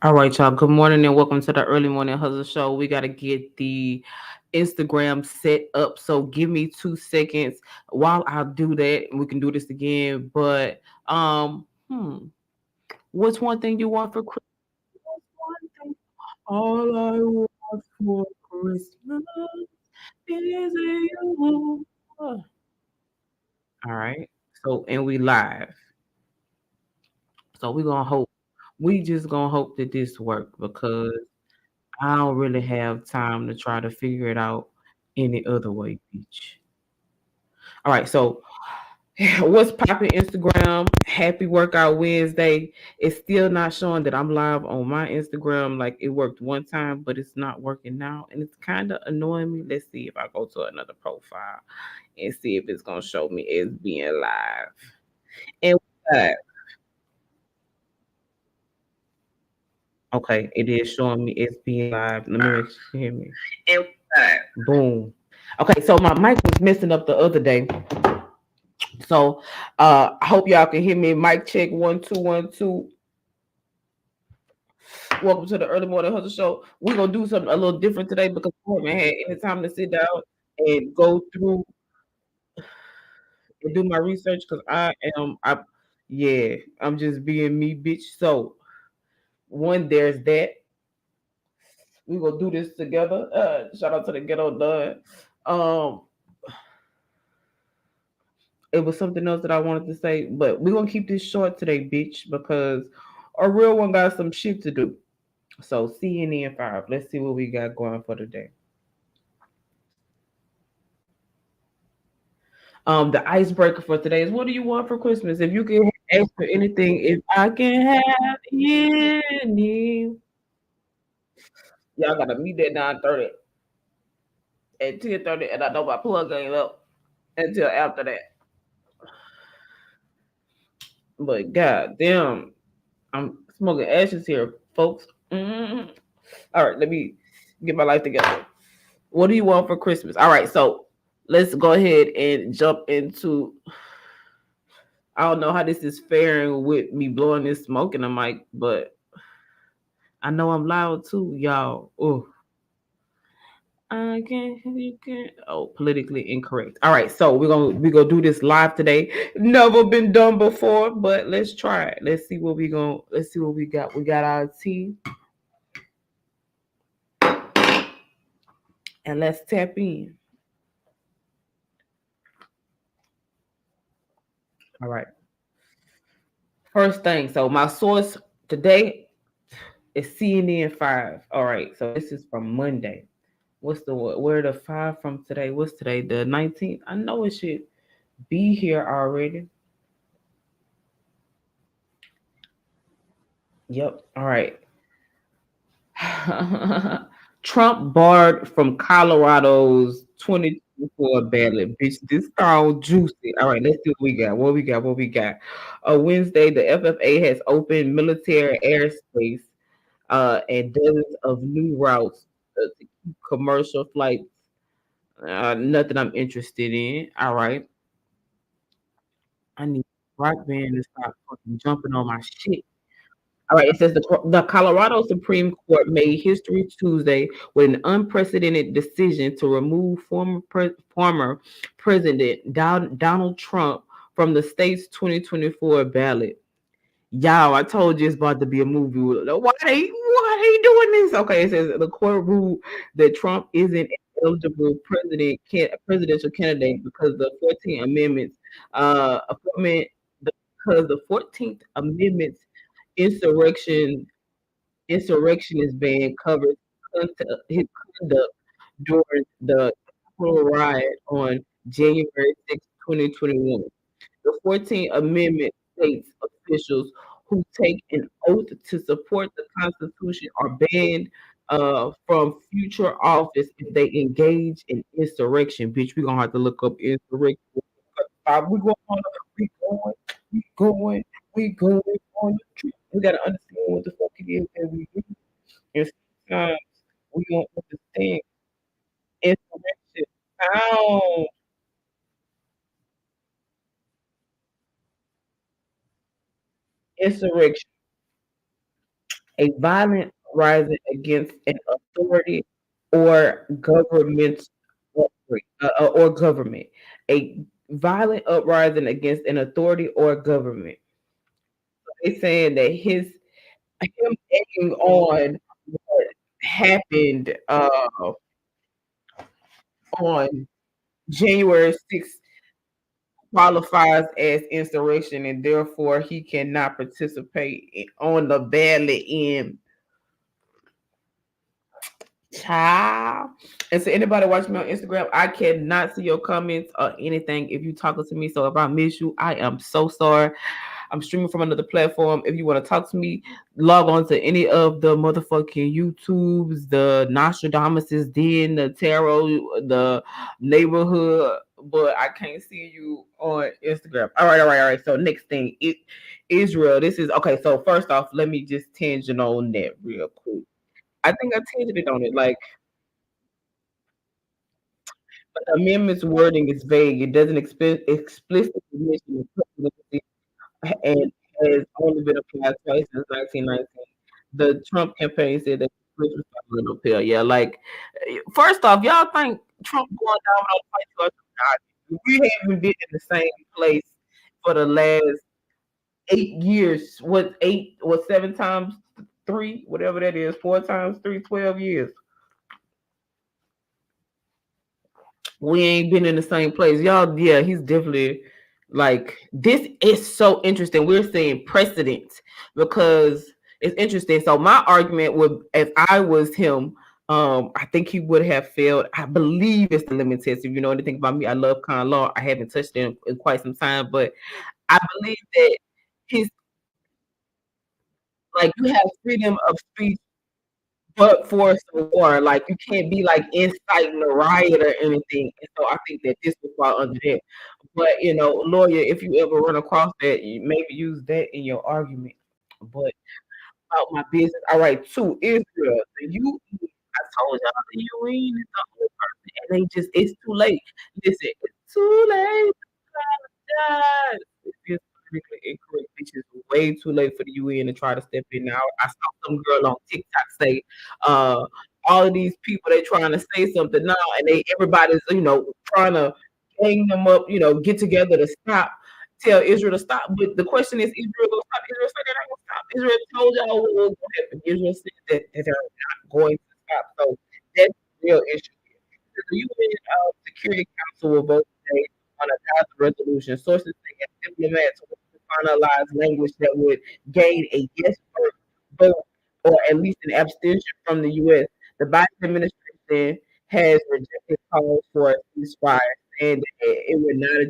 All right, y'all. Good morning and welcome to the early morning hustle show. We got to get the Instagram set up. So give me 2 seconds while I do that. We can do this again. But what's one thing you want for Christmas? What's one thing? All I want for Christmas is you. All right. So and we live. So we gonna hope. We just gonna hope that this work because I don't really have time to try to figure it out any other way, bitch. All right, so what's popping Instagram? Happy workout Wednesday. It's still not showing that I'm live on my Instagram. Like it worked one time, but it's not working now. And it's kind of annoying me. Let's see if I go to another profile and see if it's gonna show me as being live. And okay, it is showing me as being live. Let me make sure you hear me. And boom. Okay, so my mic was messing up the other day. So I hope y'all can hear me. Mic check 1 2 1 2. Welcome to the early morning hustle show. We're gonna do something a little different today because I haven't had any time to sit down and go through and do my research because yeah, I'm just being me, bitch. So there's that. We gonna do this together. Shout out to the ghetto done. Um it was something else that I wanted to say, but we're gonna keep this short today, bitch, because a real one got some shit to do. So CNN 5. Let's see what we got going for today. The icebreaker for today is what do you want for Christmas? If you can ask for anything, if I can have any, y'all gotta meet that 9:30 at 10:30, and I know my plug ain't up until after that. But god damn, I'm smoking ashes here, folks. All right, let me get my life together. What do you want for Christmas? All right, so let's go ahead and jump into. I don't know how this is faring with me blowing this smoke in the mic, but I know I'm loud too, y'all. Oh, I can't. You can't. Oh, politically incorrect. All right, so we're gonna do this live today. Never been done before, but let's try it. Let's see what we got. We got our tea, and let's tap in. All right. First thing. So my source today is CNN 5. All right. So this is from Monday. Where the 5 from today? What's today? The 19th. I know it should be here already. Yep. All right. Trump barred from Colorado's 2024 ballot. Bitch, this called juicy. All right, let's see what we got. What we got? Wednesday, the FFA has opened military airspace and dozens of new routes to keep commercial flights. Nothing I'm interested in. All right. I need rock band to stop fucking jumping on my shit. All right, it says the Colorado Supreme Court made history Tuesday with an unprecedented decision to remove former President Donald Trump from the state's 2024 ballot. Y'all, I told you it's about to be a movie. Why they doing this? Okay, it says the court ruled that Trump isn't an eligible presidential candidate because the 14th Amendment's appointment because the 14th Amendment's insurrection insurrectionist ban covers his conduct during the Capitol riot on January 6, 2021. The 14th Amendment states officials who take an oath to support the Constitution are banned from future office if they engage in insurrection. Bitch, we're gonna have to look up insurrection. We going, we going, we going, we going on the trip. We gotta understand what the fuck it is that we do. And sometimes we don't understand insurrection. Ow, insurrection. A violent rising against an authority or government or government. A violent uprising against an authority or government. They saying that him taking on what happened on January 6th qualifies as insurrection, and therefore he cannot participate on the ballot in child. And so anybody watching me on Instagram, I cannot see your comments or anything if you talking to me. So if I miss you, I am so sorry. I'm streaming from another platform. If you want to talk to me, log on to any of the motherfucking YouTubes, the Nostradamus's Den, the Tarot, the Neighborhood. But I can't see you on Instagram. All right. So next thing, Israel. This is okay. So first off, let me just tangent on that real quick. I think I tangented on it. Like the amendment's wording is vague. It doesn't explicitly mention the presidency and has only been applied twice since 1919. The Trump campaign said that the Clintons were going to appeal. Yeah, like first off, y'all think Trump going down on fight to us? We haven't been in the same place for the last 8 years. What eight? What 7 times 3? Whatever that is, 4 times 3, 12 years. We ain't been in the same place. Y'all, yeah, he's definitely like this is so interesting. We're seeing precedent because it's interesting. So my argument would if I was him, I think he would have failed. I believe it's the limit test. If you know anything about me, I love con law. I haven't touched it in quite some time, but I believe that he's like you have freedom of speech but for some war. Like you can't be like inciting a riot or anything. And so I think that this would fall under that. But lawyer, if you ever run across that, you maybe use that in your argument. But about my business. All right, to Israel, the UN. I told y'all the UN is the only person, and they just it's too late. Listen, it's too late. God. It feels politically incorrect. It's just way too late for the UN to try to step in now. I saw some girl on TikTok say, uh, all of these people they trying to say something now, and everybody's trying to gang them up, get together to stop, tell Israel to stop. But the question is, Israel gonna stop? Israel said they're not gonna stop. Israel told y'all what was gonna happen. Israel said that they're not going to stop. So that's the real issue. The UN Security Council will vote today on a draft resolution. Sources say that diplomats want to finalize language that would gain a yes vote or at least an abstention from the U.S. The Biden administration has rejected calls for a ceasefire, saying that it would not.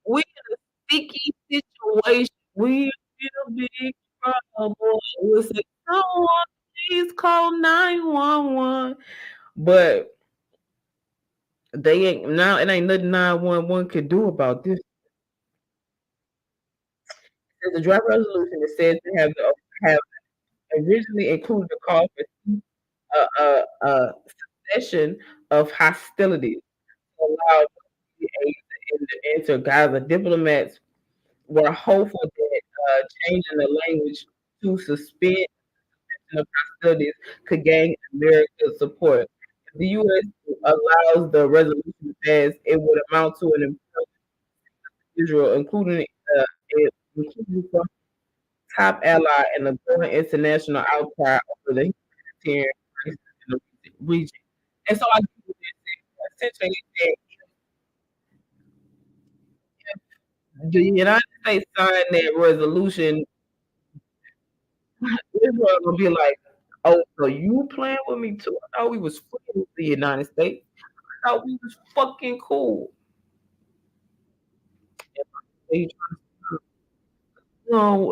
We in a sticky situation. We in a big trouble. We'll say, someone please call 911. But they ain't now. It ain't nothing 911 could do about this. There's a draft resolution that says to have originally included a call for a cessation of hostilities to allow aid to enter Gaza. Diplomats were hopeful that changing the language to suspend of hostilities could gain America's support. If the U.S. allows the resolution to pass, it would amount to an Israel, including from top ally and a growing international outcry over the humanitarian crisis in the region. And so I essentially said the United States signed that resolution, Israel gonna be like, "Oh, so you playing with me too? I thought we was friends with the United States. I thought we was fucking cool." No,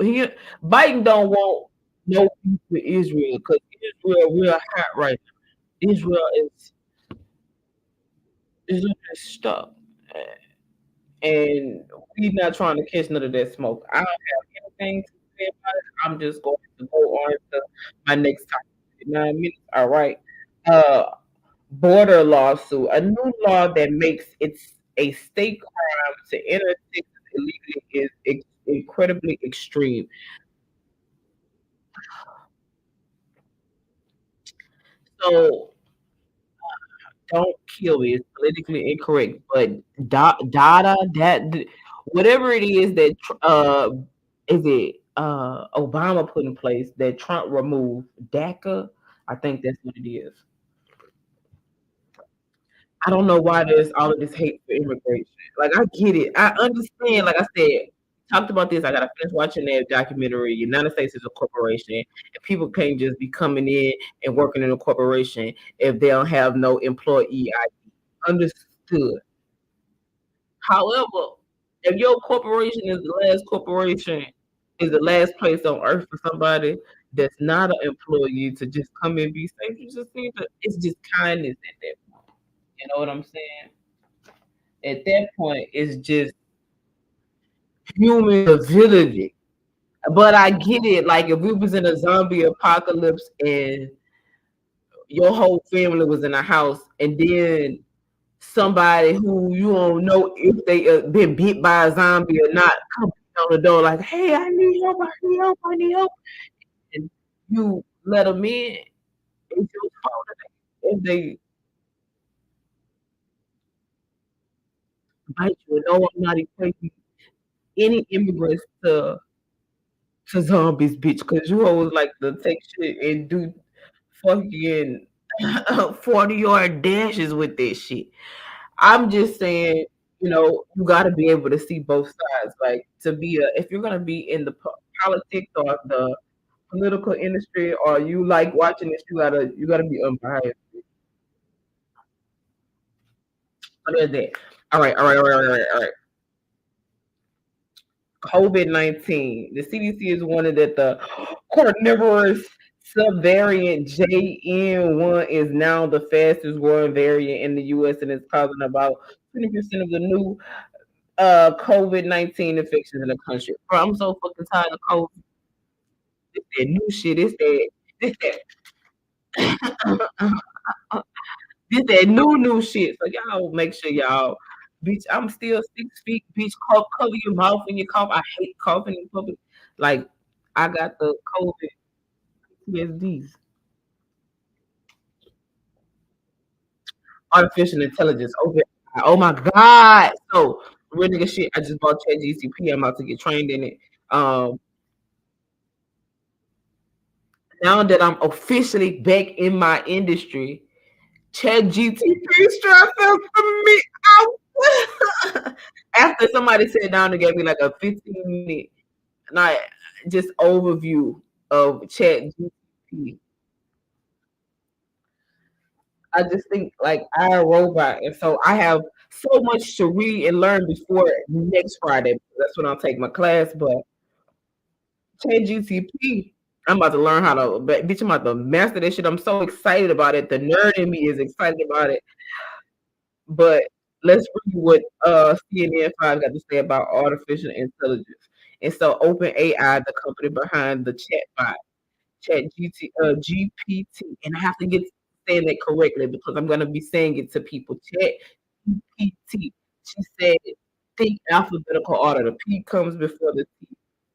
Biden don't want no peace with Israel because Israel real hot right now. Israel is stuck, and we not trying to catch none of that smoke. I don't have anything to say about it. I'm just going to go on to my next topic. 9 minutes. All right. Uh, border lawsuit. A new law that makes a state crime to enter Texas illegally is incredibly extreme. So don't kill me. It's politically incorrect, but data whatever it is that is it Obama put in place that Trump removed DACA. I think that's what it is. I don't know why there's all of this hate for immigration. Like I get it. I understand. Like I said, talked about this. I gotta finish watching that documentary. United States is a corporation, and people can't just be coming in and working in a corporation if they don't have no employee ID. Understood. However, if your corporation is the last corporation, is the last place on earth for somebody that's not an employee to just come and be safe, you just need to. It's just kindness at that point. You know what I'm saying? At that point, it's just human civility. But I get it. Like if we was in a zombie apocalypse and your whole family was in a house, and then somebody who you don't know if they been bit by a zombie or not come on the door like, "Hey, I need help! I need help! I need help!" And you let them in. It's your fault if they bite you. No, I'm not equating any immigrants to zombies, bitch, because you always like to take shit and do fucking 40-yard dashes with this shit. I'm just saying, you got to be able to see both sides. Like to be if you're gonna be in the politics or the political industry, or you like watching this, you gotta be unbiased. So there's that. All right, all right, all right, all right, all right. COVID-19. The CDC is warning that the coronavirus subvariant JN1 is now the fastest growing variant in the US and is causing about 20% of the new COVID-19 infections in the country. Bro, I'm so fucking tired of COVID. It's that new shit. This that new shit. So y'all make sure y'all, bitch. I'm still 6 feet, bitch. Cover your mouth when you cough. I hate coughing in public. Like I got the COVID PTSDs. Artificial intelligence. Okay. Oh my god. So real nigga shit. I just bought ChatGPT. I'm about to get trained in it. Um, Now that I'm officially back in my industry, ChatGPT strap up for me. After somebody sat down and gave me like a 15-minute, not just overview of ChatGPT, I just think like I a robot, and so I have so much to read and learn before next Friday. That's when I'll take my class. But ChatGPT, I'm about to learn how to, bitch. I'm about to master this shit. I'm so excited about it. The nerd in me is excited about it. But let's read what CNN5 got to say about artificial intelligence. And so OpenAI, the company behind the chatbot, GPT, and I have to get saying that correctly because I'm gonna be saying it to people. Chat GPT. She said, think alphabetical order. The P comes before the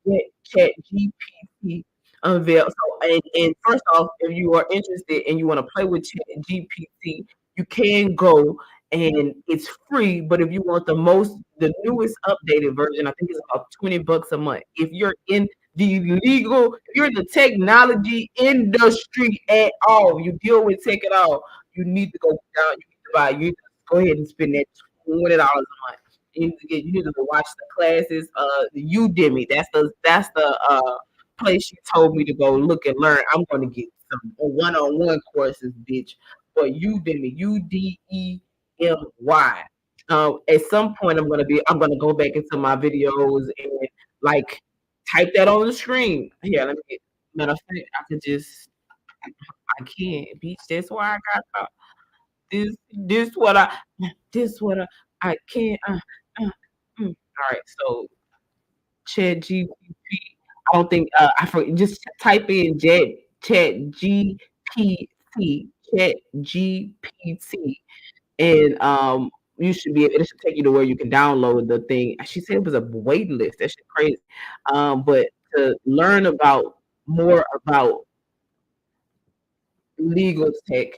T. Chat GPT unveiled. So, and first off, if you are interested and you want to play with Chat GPT, you can go and it's free. But if you want the newest updated version, I think it's about $20 a month. If you're in if you're in the technology industry at all, you deal with tech at all, you need to go down, you need to buy, you need to go ahead and spend that $20 a month. You need to go watch the classes. The Udemy. That's the place she told me to go look and learn. I'm gonna get some one-on-one courses, bitch. But Udemy, Udemy. At some point, I'm gonna go back into my videos and like type that on the screen. Here, let me get. Matter of fact, I could just. I can't, bitch. That's why I got this. I can't. All right, so Chat GPT. I don't think just type in Chat GPT, Chat GPT, and you should be it should take you to where you can download the thing. She said it was a waiting list. That shit crazy. But to learn about more about legal tech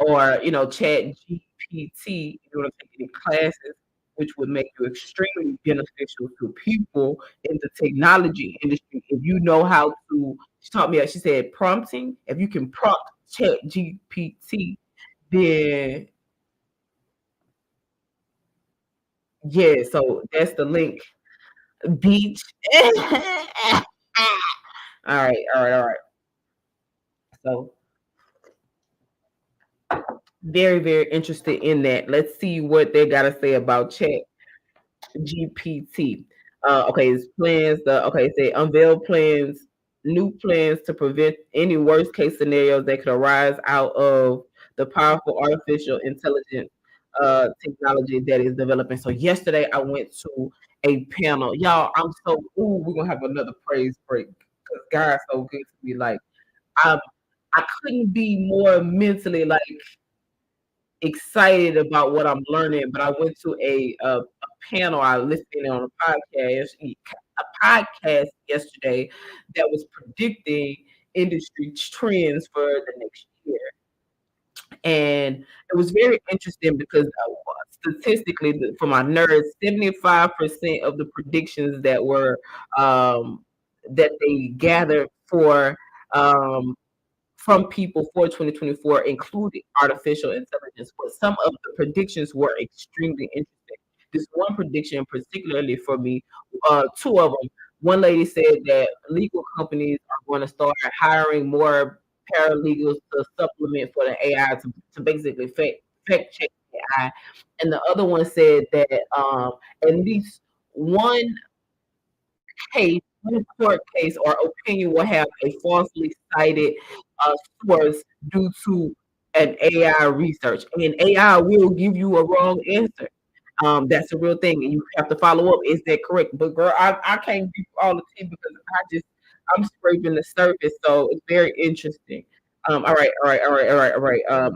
or chat GPT, if you want to take any classes, which would make you extremely beneficial to people in the technology industry. If you know how to, she taught me, she said prompting, if you can prompt chat GPT, then yeah, so that's the link. Beach. All right, all right, all right. So very, very interested in that. Let's see what they gotta say about chat GPT. Okay, it's plans. Okay, say unveil plans, new plans to prevent any worst case scenarios that could arise out of the powerful artificial intelligence technology that is developing. So yesterday I went to a panel. Y'all, I'm so we're gonna have another praise break because God's so good to me. Like I I couldn't be more mentally like excited about what I'm learning, but I went to a panel I listened in on a podcast yesterday that was predicting industry trends for the next year. And it was very interesting because statistically, for my nerds, 75% of the predictions that they gathered um, from people for 2024, including artificial intelligence. But some of the predictions were extremely interesting. This one prediction, particularly for me, two of them. One lady said that legal companies are going to start hiring more paralegals to supplement for the AI to basically fact check AI. And the other one said that at least one one court case or opinion will have a falsely cited source due to an AI research, and AI will give you a wrong answer. That's a real thing, and you have to follow up. Is that correct? But girl, I can't give you all the tea because I'm scraping the surface, so it's very interesting. All right, all right, all right, all right, all right. The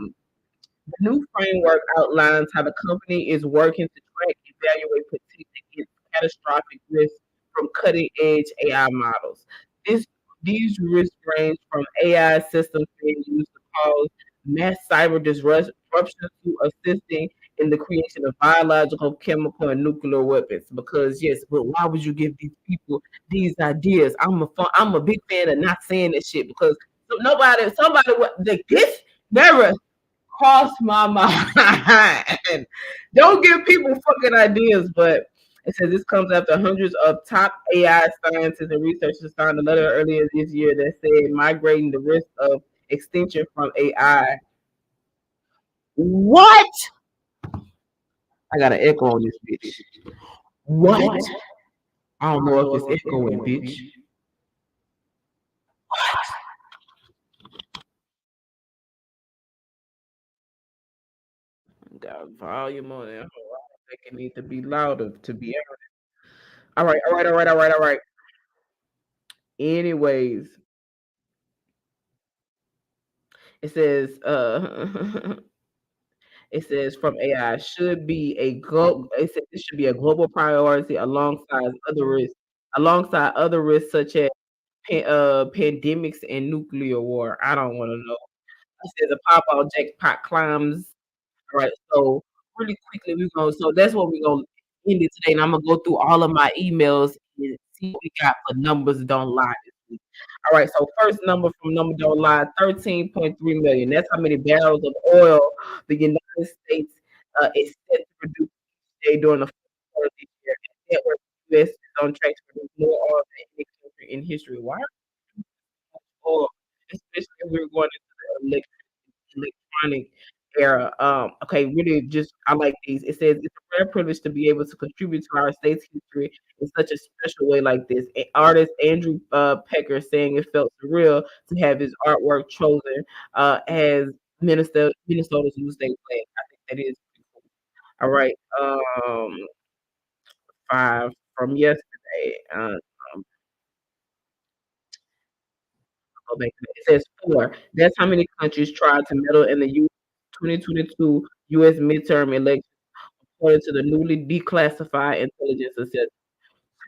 new framework outlines how the company is working to track, evaluate, protect against catastrophic risks from cutting-edge AI models. This, these risks range from AI systems being used to cause mass cyber disruption to assisting in the creation of biological, chemical, and nuclear weapons. Because yes, but why would you give these people these ideas? I'm a big fan of not saying this shit because somebody like this never crossed my mind. Don't give people fucking ideas, but it says this comes after hundreds of top AI scientists and researchers signed a letter earlier this year that said migrating the risk of extinction from AI. What? I got an echo on this bitch. What? I don't know if it's echoing, bitch. Got volume on it. I think it needs to be louder to be honest. All right, all right, all right, all right, all right. Anyways, it says it says from AI should be a it says it should be a global priority alongside other risks such as pandemics and nuclear war. I don't want to know. It says a pop out jackpot climbs. All right, so really quickly we go. So that's what we're gonna end it today, and I'm gonna go through all of my emails and see what we got for numbers don't lie this week. All right, so first number from number don't lie, 13.3 million. That's how many barrels of oil the United States is set to produce each day during the fourth quarter this year. And network US is on track to produce more oil than any country in history. Why oil? Especially if we're going into the electronic era. Okay, really just I like these. It says it's a rare privilege to be able to contribute to our state's history in such a special way like this. Artist Andrew Pecker saying it felt surreal to have his artwork chosen as Minnesota's new state flag. I think that is pretty cool. All right. Five from yesterday. Go back to that. It says four. That's how many countries tried to meddle in the 2022 U.S. midterm election according to the newly declassified intelligence assessment.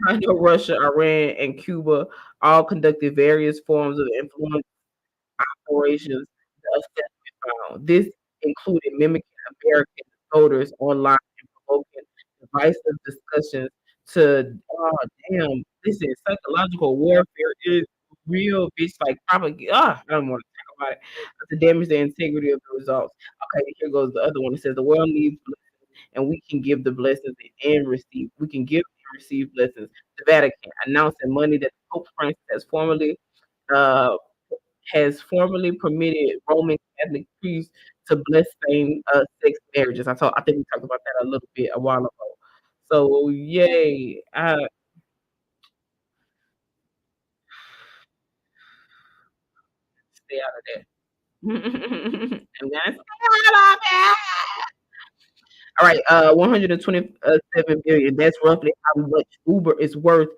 China, Russia, Iran, and Cuba all conducted various forms of influence operations. The assessment found this included mimicking American voters online and provoking divisive discussions to oh damn, listen, psychological warfare is real bitch like propaganda. I don't want to talk about it. To damage the integrity of the results. Okay, here goes the other one. It says the world needs blessings and we can give the blessings and receive. We can give and receive blessings. The Vatican announcing money that Pope Francis uh, has formally permitted Roman Catholic priests to bless same-sex marriages. I think we talked about that a little bit a while ago. So yay! Stay out of that. I'm gonna stay out of it. All right, 127 billion. That's roughly how much Uber is worth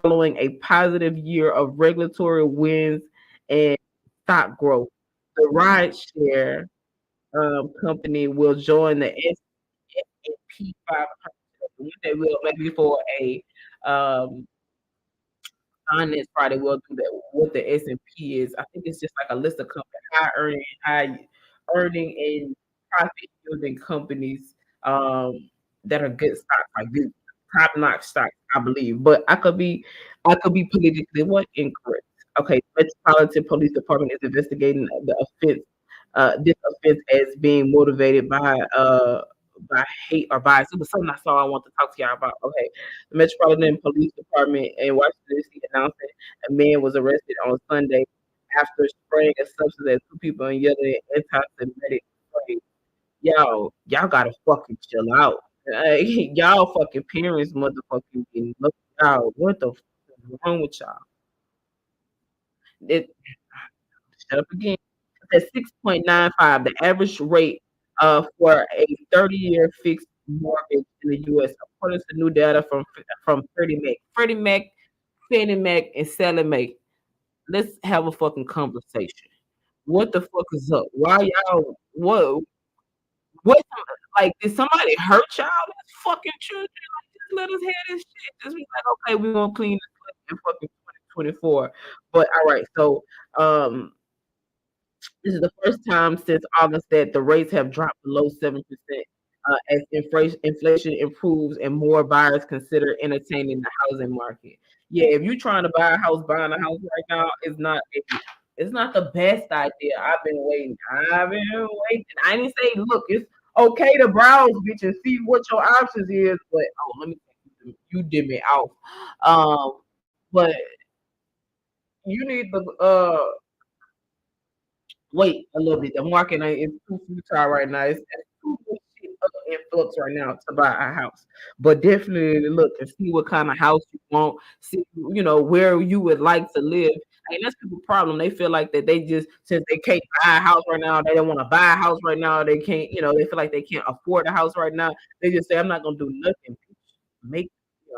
following a positive year of regulatory wins and stock growth. The rideshare company will join the S&P 500. They will maybe for a um, finance Friday. We'll do that. What the S&P is, I think it's just like a list of companies, high earning and profit yielding companies that are good stocks, like good top notch stocks, I believe. But I could be politically what incorrect. Okay, Metropolitan Police Department is investigating this offense as being motivated by hate or bias. It was something I saw I want to talk to y'all about. Okay. The Metropolitan Police Department in Washington D.C. announced that a man was arrested on Sunday after spraying a substance at two people and yelling anti-Semitic praise. Y'all gotta fucking chill out. Y'all fucking parents motherfucking getting looked out. What the fuck is wrong with y'all? It shut up again. At 6.95, the average rate for a 30-year fixed mortgage in the U.S. according to new data from Freddie Mac. Freddie Mac, Fannie Mac, and Sallie Mae. Let's have a fucking conversation. What the fuck is up? Why y'all? What? Like, did somebody hurt y'all as fucking children? Like, just let us have this shit. Just be like, okay, we're gonna clean this in fucking 2024. But all right, so this is the first time since August that the rates have dropped below 7%, as inflation improves and more buyers consider entertaining the housing market. Yeah, if you're trying to buy a house, buying a house right now is not the best idea. I've been waiting. I didn't say, look, it's okay to browse, bitch, and see what your options is, but oh, let me you did me out. But you need to wait a little bit. The market is too futile right now. It's too much shit up in flux right now to buy a house. But definitely look and see what kind of house you want. See, where you would like to live. And that's people's problem. They feel like that they just since they can't buy a house right now, they don't want to buy a house right now. They can't, they feel like they can't afford a house right now. They just say, I'm not gonna do nothing. Make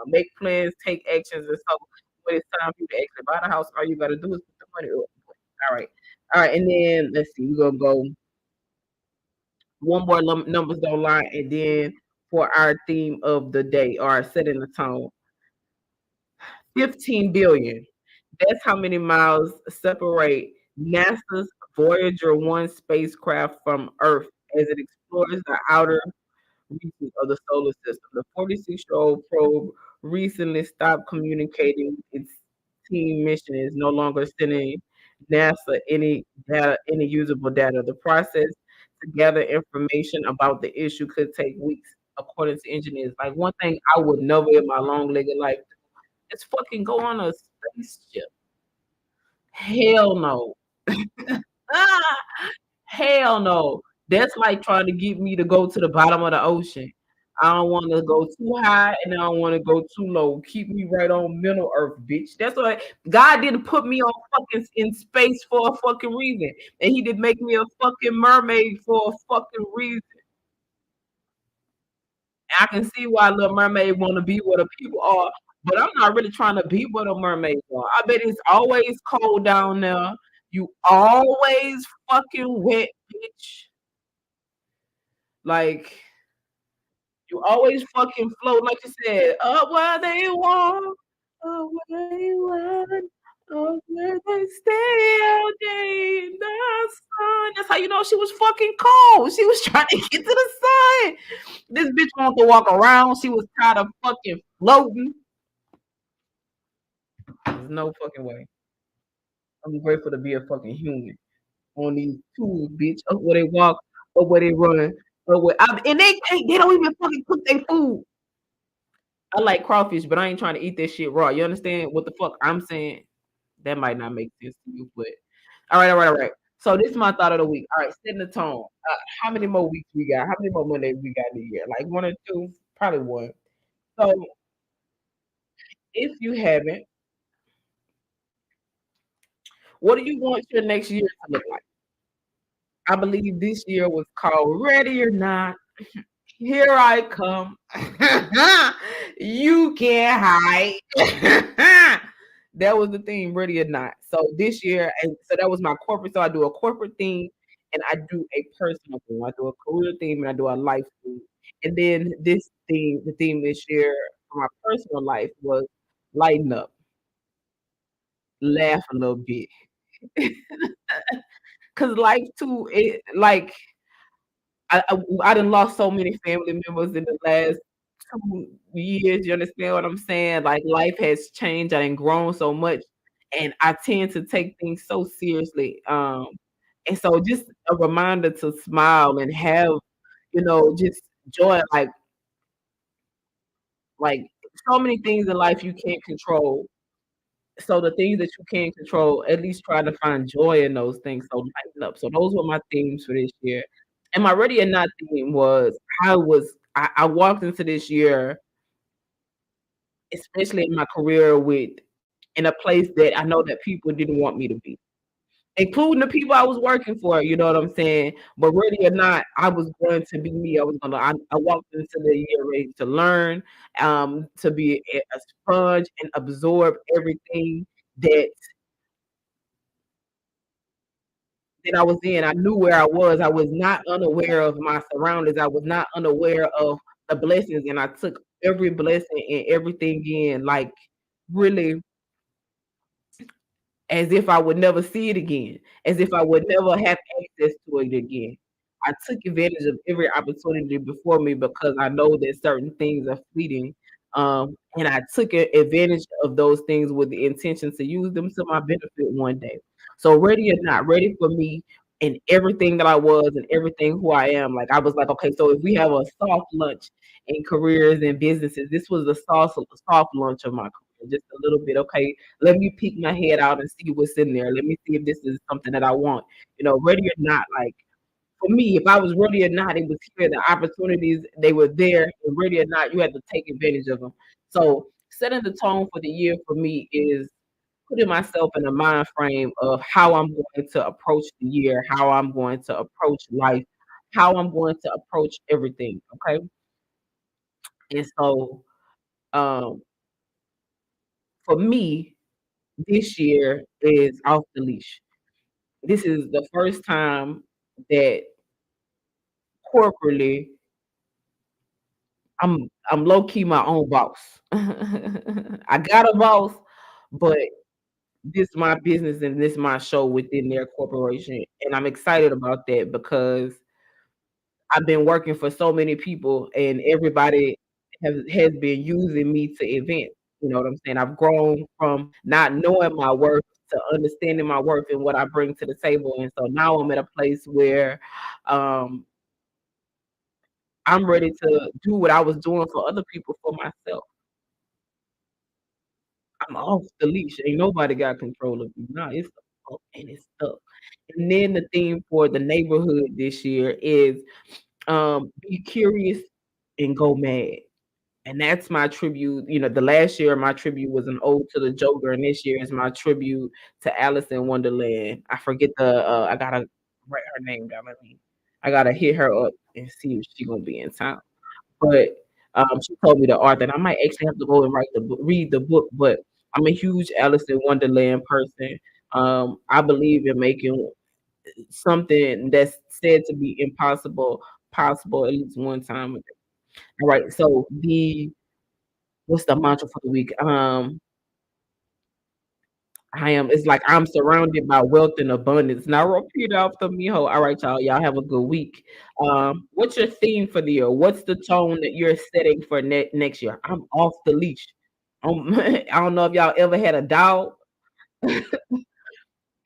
make plans, take actions, and so when it's time for you to actually buy the house, all you gotta do is put the money up. All right. All right, and then let's see, we're gonna go one more numbers don't lie, and then for our theme of the day or setting the tone, 15 billion. That's how many miles separate NASA's Voyager 1 spacecraft from Earth as it explores the outer reaches of the solar system. The 46-year-old probe recently stopped communicating with its team mission is no longer sending NASA any usable data. The process to gather information about the issue could take weeks, according to engineers. Like one thing I would never in my long-legged life is fucking go on a spaceship. Hell no. Ah, hell no. That's like trying to get me to go to the bottom of the ocean. I don't want to go too high and I don't want to go too low. Keep me right on middle earth, bitch. That's why God didn't put me on fucking in space for a fucking reason. And he did make me a fucking mermaid for a fucking reason. I can see why Little Mermaid want to be where the people are, but I'm not really trying to be where the mermaids are. I bet it's always cold down there. You always fucking wet, bitch. Like You always fucking float like you said, up where they walk, up where they run, up where they stay all day in the sun. That's how you know she was fucking cold. She was trying to get to the sun. This bitch wanted to walk around. She was tired of fucking floating. There's no fucking way. I'm grateful to be a fucking human on these tools, bitch. Up where they walk, up where they run, up where and they don't even fucking cook their food. I like crawfish, but I ain't trying to eat that shit raw. You understand what the fuck I'm saying? That might not make sense to you, but all right, all right, all right. So this is my thought of the week. All right, setting the tone. How many more weeks we got? How many more Mondays we got in the year? Like one or two? Probably one. So if you haven't, what do you want your next year to look like? I believe this year was called Ready or Not. Here I come. You can't hide. That was the theme, ready or not. So this year, and so that was my corporate. So I do a corporate theme and I do a personal theme. I do a career theme and I do a life theme. And then this theme, the theme this year for my personal life was lighten up, laugh a little bit. Cause life too, it like I done lost so many family members in the last 2 years, you understand what I'm saying? Like, life has changed, I done grown so much, and I tend to take things so seriously, and so just a reminder to smile and have, just joy, like, so many things in life you can't control. So the things that you can control, at least try to find joy in those things, so lighten up. So those were my themes for this year. And my ready or not theme was I walked into this year, especially in my career with in a place that I know that people didn't want me to be, including the people I was working for, you know what I'm saying? But ready or not, I was going to be me. I walked into the year ready to learn, to be a sponge and absorb everything that that I was in. I knew where I was. I was not unaware of my surroundings. I was not unaware of the blessings, and I took every blessing and everything in, like, really as if I would never see it again, as if I would never have access to it again. I took advantage of every opportunity before me because I know that certain things are fleeting. And I took advantage of those things with the intention to use them to my benefit one day. So ready or not, ready for me and everything that I was and everything who I am. Like I was like, okay, so if we have a soft lunch in careers and businesses, this was the soft lunch of my career, just a little bit. Okay, let me peek my head out and see what's in there. Let me see if this is something that I want. Ready or not, like for me, if I was ready or not, it was here. The opportunities they were there, and ready or not, you had to take advantage of them. So setting the tone for the year for me is putting myself in a mind frame of how I'm going to approach the year, how I'm going to approach life, how I'm going to approach everything. Okay. And so um for me, this year is off the leash. This is the first time that corporately I'm low key my own boss. I got a boss, but this is my business and this is my show within their corporation. And I'm excited about that because I've been working for so many people and everybody has been using me to advance. You know what I'm saying? I've grown from not knowing my worth to understanding my worth and what I bring to the table. And so now I'm at a place where um, I'm ready to do what I was doing for other people for myself. I'm off the leash. Ain't nobody got control of me. Nah, it's up and it's up. And then the theme for the neighborhood this year is be curious and go mad. And that's my tribute. The last year my tribute was an ode to the Joker, and this year is my tribute to Alice in Wonderland. I forget I gotta write her name down. I gotta hit her up and see if she gonna be in town. But she told me the author, and I might actually have to go and read the book. But I'm a huge Alice in Wonderland person. I believe in making something that's said to be impossible possible at least one time. All right, so the what's the mantra for the week? I am. It's like I'm surrounded by wealth and abundance. Now repeat after me, ho. All right, y'all. Y'all have a good week. What's your theme for the year? What's the tone that you're setting for next year? I'm off the leash. I don't know if y'all ever had a dog and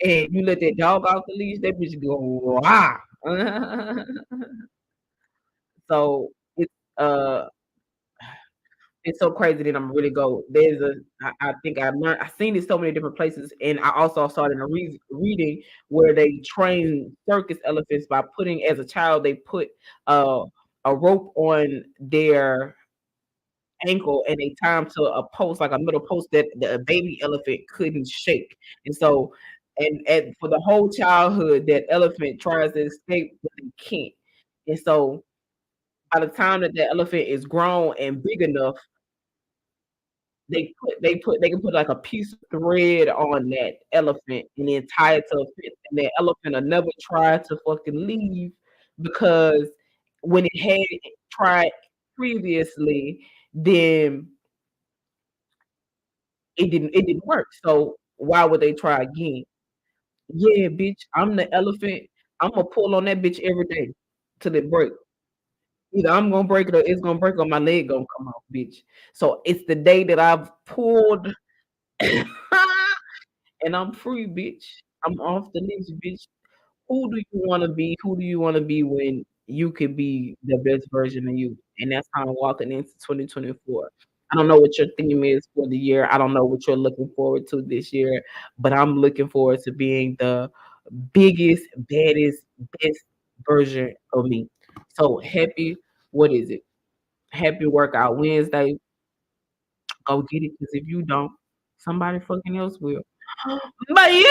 you let that dog off the leash. That bitch go wow. So it's uh it's so crazy that I'm really go. There's a, I think I learned, I've seen it so many different places, and I also started a reading where they train circus elephants by putting, as a child, they put uh, a rope on their ankle and they tie them to a post, like a middle post that the baby elephant couldn't shake. And so, and for the whole childhood, that elephant tries to escape, but they can't. And so, by the time that the elephant is grown and big enough, they can put like a piece of thread on that elephant and then tie it to a fence, and that elephant will never try to fucking leave because when it had tried previously, then it didn't work. So why would they try again? Yeah, bitch, I'm the elephant. I'm gonna pull on that bitch every day till it break. Either I'm gonna break it or it's gonna break or my leg gonna come off, bitch. So it's the day that I've pulled and I'm free, bitch. I'm off the leash, bitch. Who do you want to be? Who do you want to be when you could be the best version of you? And that's how I'm walking into 2024. I don't know what your theme is for the year. I don't know what you're looking forward to this year, but I'm looking forward to being the biggest, baddest, best version of me. So happy, what is it? Happy workout Wednesday. Go get it, because if you don't, somebody fucking else will. But yeah.